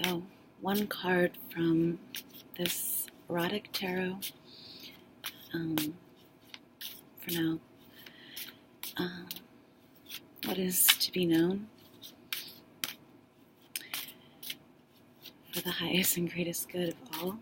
So, one card from this erotic tarot for now. What is to be known for the highest and greatest good of all?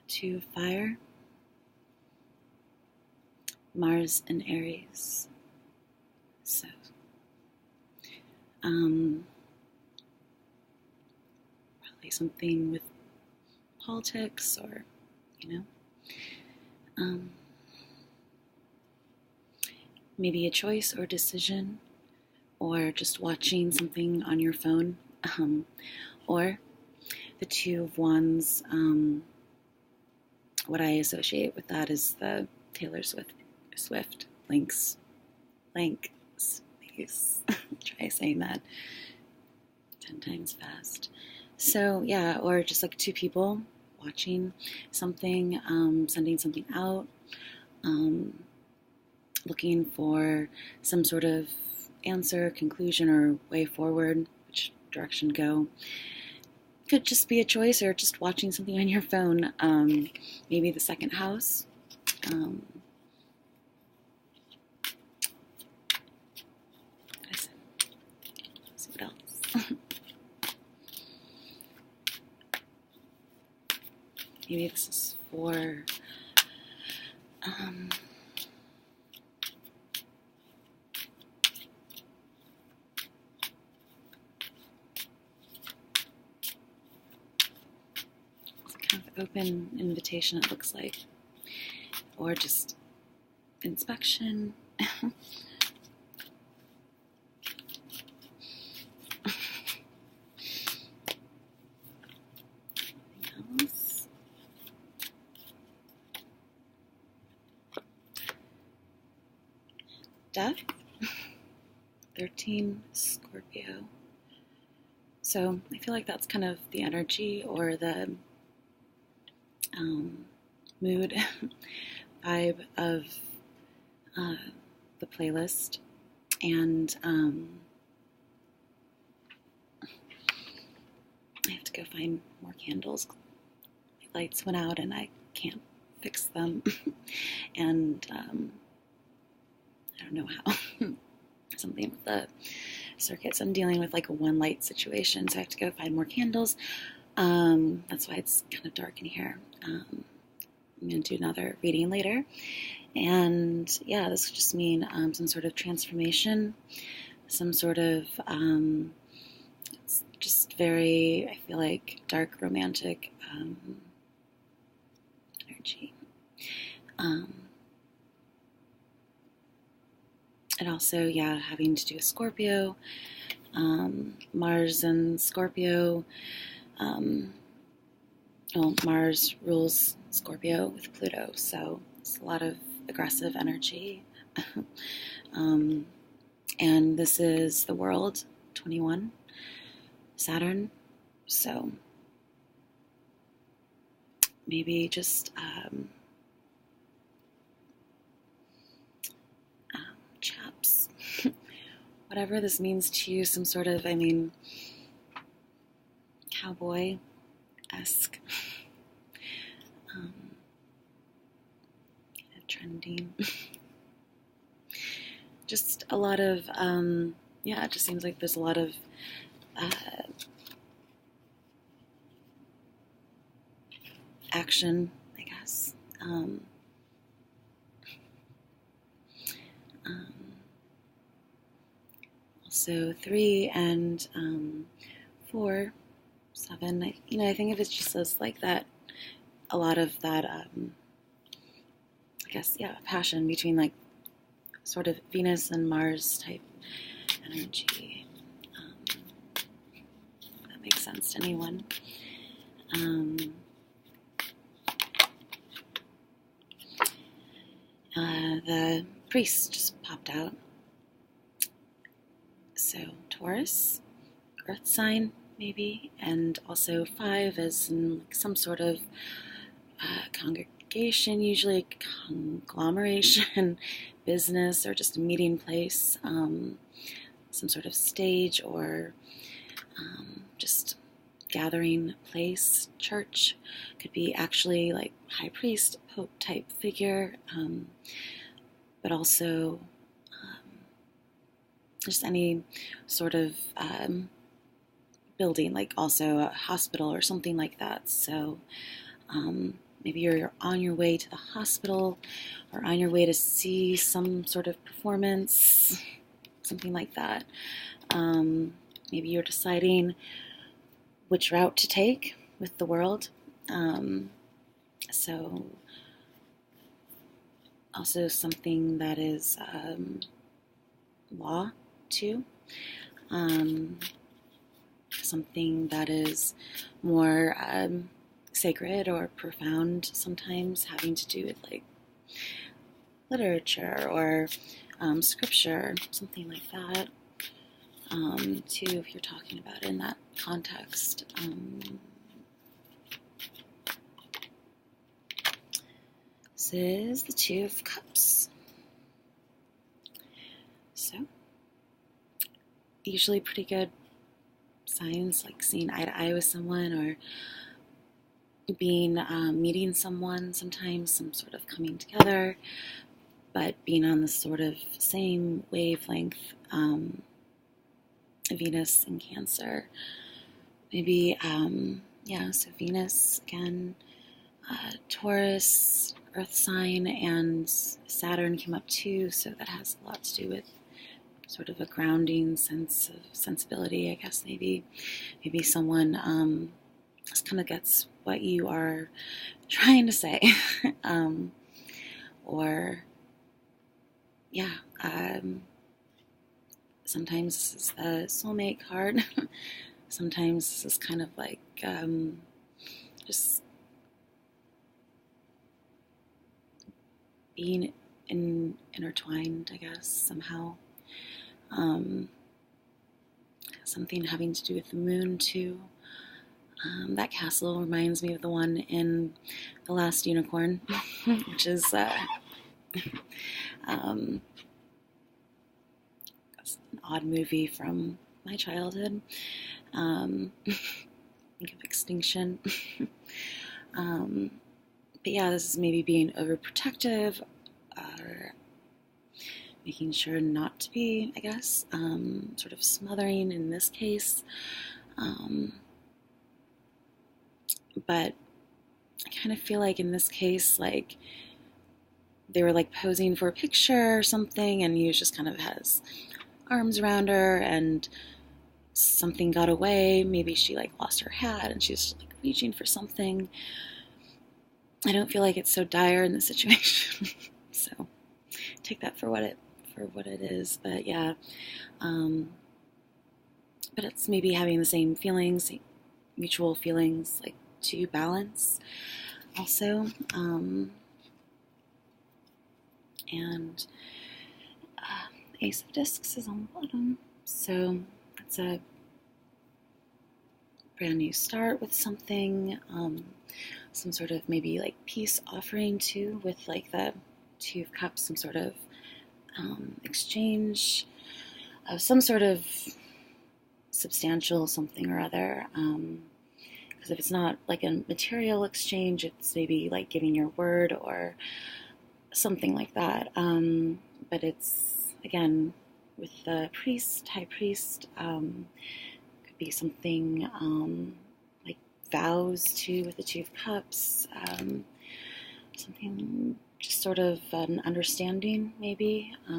Two of fire, Mars and Aries. So, probably something with politics or, maybe a choice or decision, or just watching something on your phone, or the Two of Wands. What I associate with that is the Taylor Swift links. Try saying that 10 times fast. So yeah, or just like two people watching something, sending something out, looking for some sort of answer, conclusion, or way forward, which direction to go. Could just be a choice, or just watching something on your phone. Maybe the second house. Let's see what else. Maybe this is for kind of open invitation, it looks like, or just inspection. Else. Death. 13, Scorpio. So I feel like that's kind of the energy or the mood vibe of the playlist. And I have to go find more candles. My lights went out and I can't fix them. And I don't know how. Something with the circuits. I'm dealing with like a one light situation, so I have to go find more candles. That's why it's kind of dark in here. I'm going to do another reading later. And yeah, this could just mean some sort of transformation, some sort of it's just very, I feel like, dark romantic energy. And also, yeah, having to do with Scorpio, Mars and Scorpio. Well, Mars rules Scorpio with Pluto, so it's a lot of aggressive energy. And this is the world, 21, Saturn. So maybe just chaps. Whatever this means to you, some sort of, cowboy-esque, trending. Just a lot of, it just seems like there's a lot of action, I guess. Also 3 and 4, 7. I think if it's just as like that, a lot of that, passion between like sort of Venus and Mars type energy. That makes sense to anyone. The priest just popped out. So Taurus, Earth sign maybe, and also 5 as in like some sort of congregation, usually conglomeration, business or just a meeting place, some sort of stage or just gathering place. Church could be actually like high priest, pope type figure, but also just any sort of building, like also a hospital or something like that. So maybe you're on your way to the hospital or on your way to see some sort of performance, something like that. Maybe you're deciding which route to take with the world. So also something that is law too. Something that is more sacred or profound sometimes, having to do with like literature or scripture, something like that. Too, if you're talking about it in that context. This is the Two of Cups. So, usually pretty good signs, like seeing eye to eye with someone or being meeting someone, sometimes some sort of coming together, but being on this sort of same wavelength. Venus in Cancer. Maybe, so Venus again, Taurus, Earth sign, and Saturn came up too, so that has a lot to do with sort of a grounding sense of sensibility, I guess. Maybe someone just kind of gets what you are trying to say, or sometimes this is the soulmate card. Sometimes this is kind of like just being intertwined, I guess, somehow. Something having to do with the moon, too. That castle reminds me of the one in The Last Unicorn, which is an odd movie from my childhood. Think of Extinction. But yeah, this is maybe being overprotective or making sure not to be, I guess, sort of smothering in this case. But I kind of feel like in this case, like they were like posing for a picture or something, and he just kind of has arms around her, and something got away. Maybe she like lost her hat and she's like reaching for something. I don't feel like it's so dire in this situation. So take that for what it is. But yeah, but it's maybe having the same feelings, mutual feelings, like to balance also. And Ace of Discs is on the bottom. So it's a brand new start with something, some sort of maybe like peace offering too, with like the Two of Cups, some sort of exchange of some sort of substantial something or other. Because if it's not like a material exchange, it's maybe like giving your word or something like that. But it's, again, with the priest, high priest, could be something like vows too, with the Two of Cups, something just sort of an understanding, maybe. I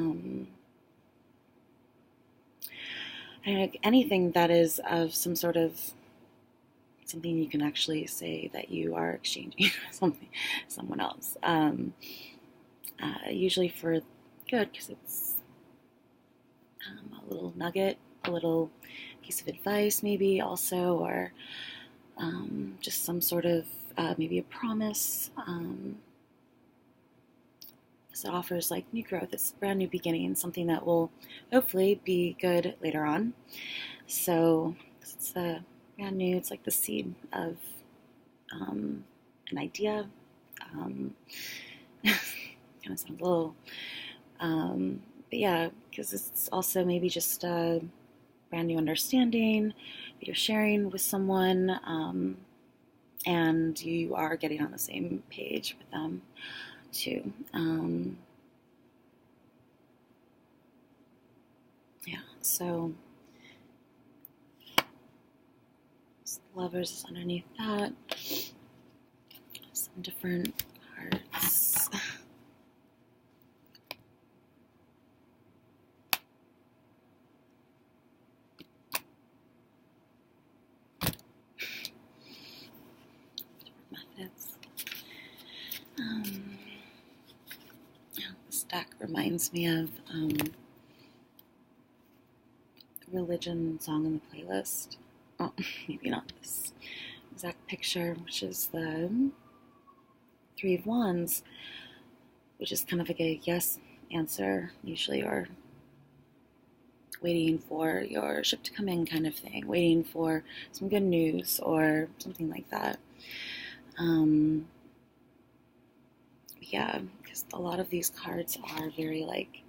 don't know, anything that is of some sort of something you can actually say that you are exchanging someone else. Usually for good, because it's a little nugget, a little piece of advice maybe also, or just some sort of maybe a promise. So it offers like new growth. It's a brand new beginning, something that will hopefully be good later on. So it's brand new. It's like the seed of an idea. Kind of sounds a little But yeah, because it's also maybe just a brand new understanding that you're sharing with someone, and you are getting on the same page with them too. Yeah, so lovers is underneath that. Some different cards. Methods. This deck reminds me of Religion Song in the Playlist. Oh, maybe not this exact picture, which is the Three of Wands, which is kind of like a yes answer, usually, or waiting for your ship to come in kind of thing, waiting for some good news or something like that. Yeah, because a lot of these cards are very like,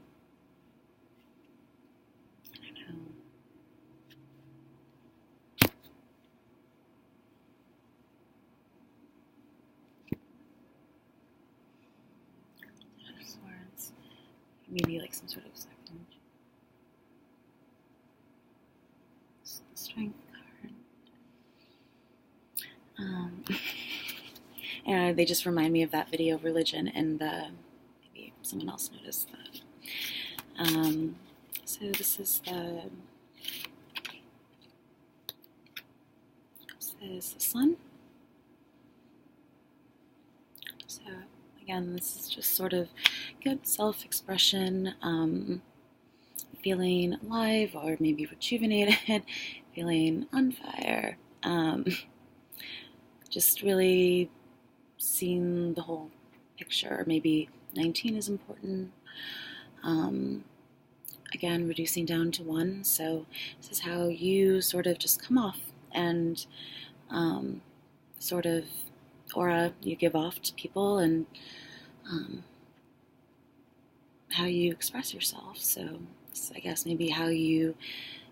I don't know, swords, maybe like some sort of second strength card. And they just remind me of that video of religion, and maybe someone else noticed that. So this is the sun. So again, this is just sort of good self-expression, feeling alive or maybe rejuvenated, feeling on fire, just really seeing the whole picture. Maybe 19 is important. Again, reducing down to 1. So this is how you sort of just come off and sort of aura you give off to people, and how you express yourself. So I guess maybe how you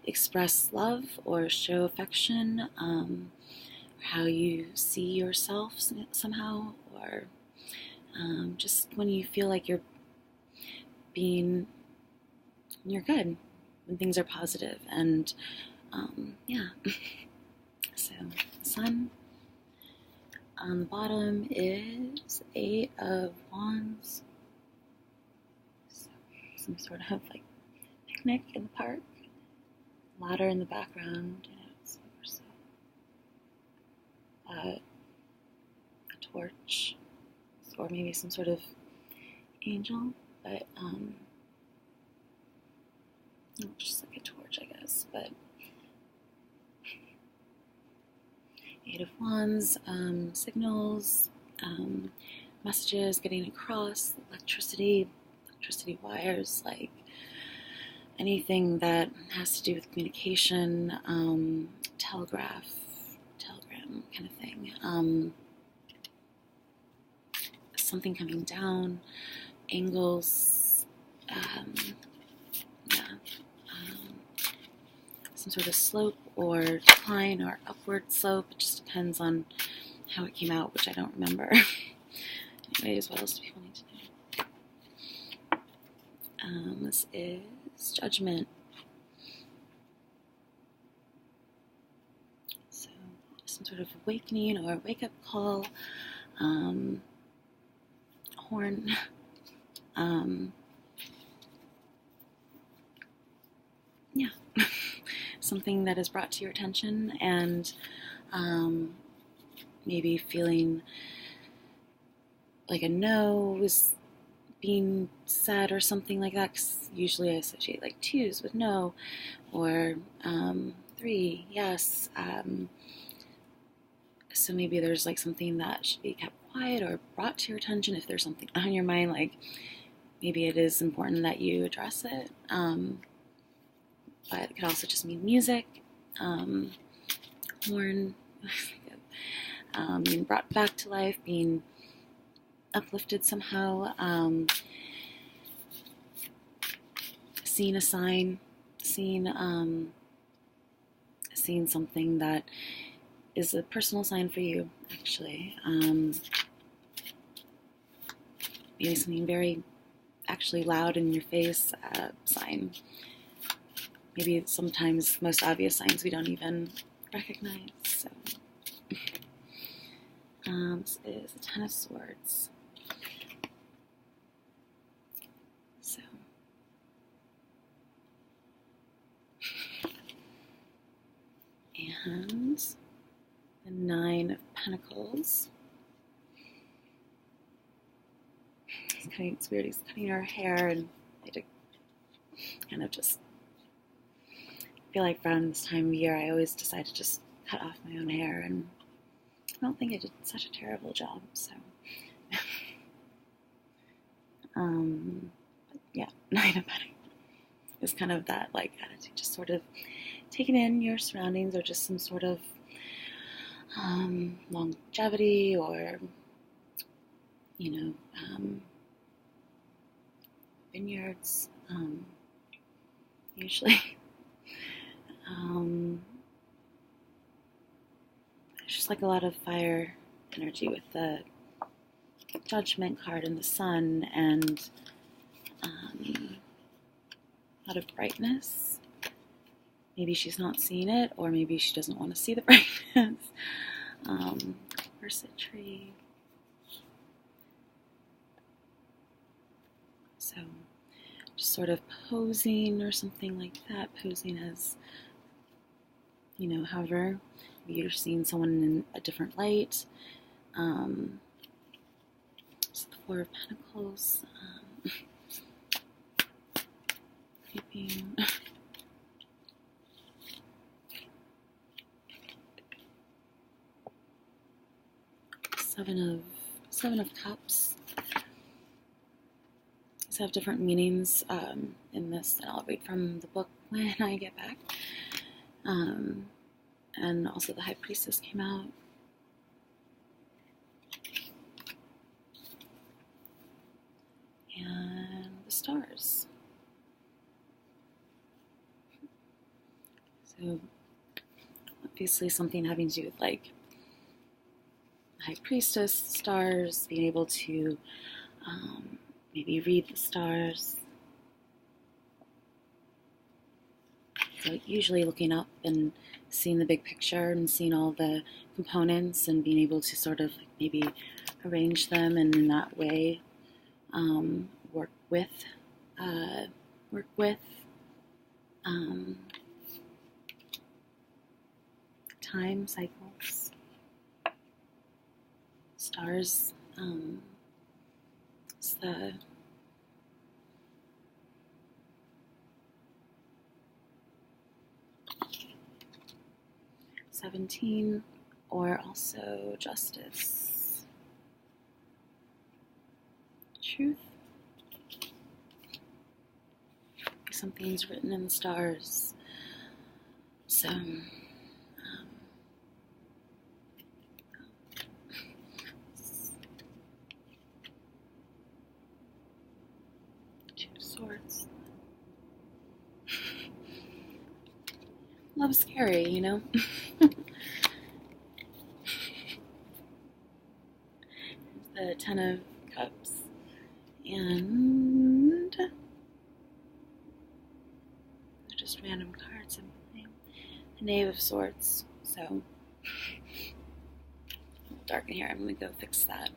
express love or show affection, or how you see yourself somehow, or just when you feel like you're good, when things are positive, and yeah. So the sun. On the bottom is 8 of Wands. So, some sort of like picnic in the park. Ladder in the background. A torch, or maybe some sort of angel, but just like a torch, I guess. But 8 of Wands, signals, messages getting across, electricity wires, like anything that has to do with communication, telegram kind of thing. Something coming down, angles, some sort of slope or decline or upward slope. It just depends on how it came out, which I don't remember. Anyways, what else do people need to know? This is Judgment. So some sort of awakening or wake-up call. Horn. Yeah. Something that is brought to your attention, and maybe feeling like a no is being said or something like that, because usually I associate like 2s with no, or 3, yes. So maybe there's like something that should be kept quiet or brought to your attention. If there's something on your mind, like maybe it is important that you address it. But it could also just mean music, horn, being brought back to life, being uplifted somehow. seen a sign, seen something that is a personal sign for you, actually. Maybe something very actually loud in your face sign. Maybe sometimes most obvious signs we don't even recognize. So, this is a Ten of Swords. So, and the Nine of Pentacles. It's weird, he's cutting her hair, and I had to kind of just feel like around this time of year I always decide to just cut off my own hair, and I don't think I did such a terrible job, so but yeah, Nine of Pentacles is kind of that like attitude, just sort of taking in your surroundings, or just some sort of longevity, or vineyards, usually. There's just like a lot of fire energy with the Judgment card and the Sun, and a lot of brightness. Maybe she's not seeing it, or maybe she doesn't want to see the brightness. Corset tree. So, just sort of posing or something like that. Posing as, however, you're seeing someone in a different light. So the Four of Pentacles. Keeping. Seven of Cups. These have different meanings in this, and I'll read from the book when I get back. And also the High Priestess came out. And the stars. So obviously something having to do with like High Priestess, stars, being able to maybe read the stars. So usually looking up and seeing the big picture and seeing all the components and being able to sort of maybe arrange them, and in that way work with time cycles. Stars, it's the 17, or also Justice. Truth. Something's written in the stars. So, Two of Swords. Love's scary, The Ten of Cups. And just random cards I'm playing. The Knave of Swords. So, dark in here. I'm going to go fix that.